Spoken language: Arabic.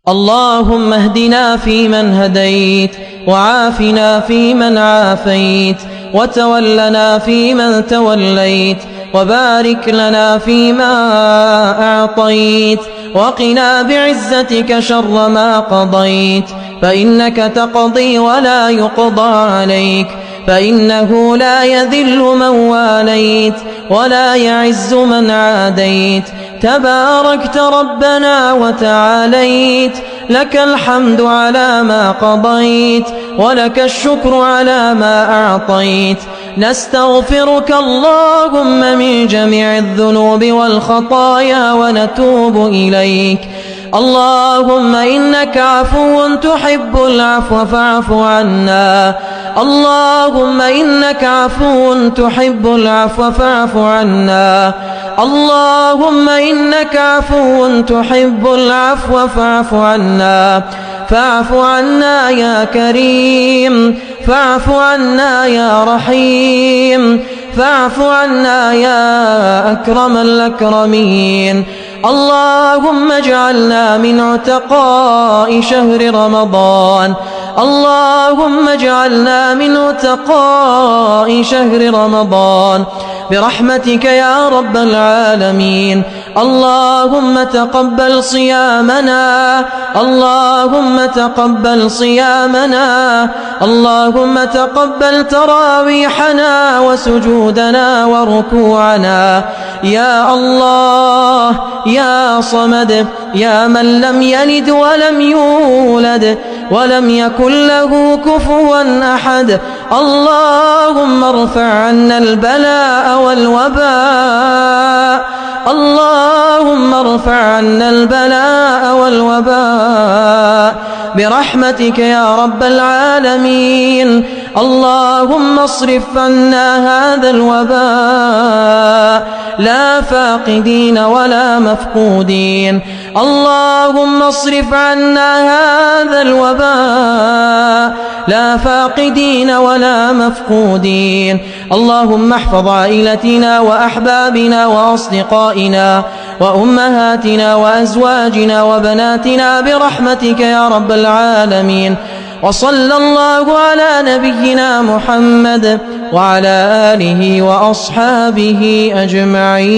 اللهم اهدنا فيمن هديت، وعافنا فيمن عافيت، وتولنا فيمن توليت، وبارك لنا فيما أعطيت، وقنا بعزتك شر ما قضيت، فإنك تقضي ولا يقضى عليك، فإنه لا يذل من واليت ولا يعز من عاديت، تباركت ربنا وتعاليت، لك الحمد على ما قضيت، ولك الشكر على ما أعطيت. نستغفرك اللهم من جميع الذنوب والخطايا ونتوب إليك. اللهم إنك عفو تحب العفو فاعف عنا. اللهم إنك عفو تحب العفو فاعف عنا. اللهم إنك عفو تحب العفو فاعف عنا. فاعف عنا يا كريم، فاعف عنا يا رحيم، فاعف عنا يا أكرم الأكرمين. اللهم اجعلنا من عتقاء شهر رمضان. اللهم اجعلنا من عتقاء شهر رمضان برحمتك يا رب العالمين. اللهم تقبل صيامنا، اللهم تقبل صيامنا، اللهم تقبل تراويحنا وسجودنا وركوعنا. يا الله يا صمد، يا من لم يلد ولم يولد ولم يكن له كفوا أحد، اللهم ارفع عنا البلاء والوباء، اللهم ارفع عنا البلاء والوباء برحمتك يا رب العالمين. اللهم اصرف عنا هذا الوباء لا فاقدين ولا مفقودين. اللهم اصرف عنا هذا الوباء لا فاقدين ولا مفقودين. اللهم احفظ عائلتنا وأحبابنا وأصدقائنا وأمهاتنا وأزواجنا وبناتنا برحمتك يا رب العالمين. وصلى الله على نبينا محمد وعلى آله وأصحابه أجمعين.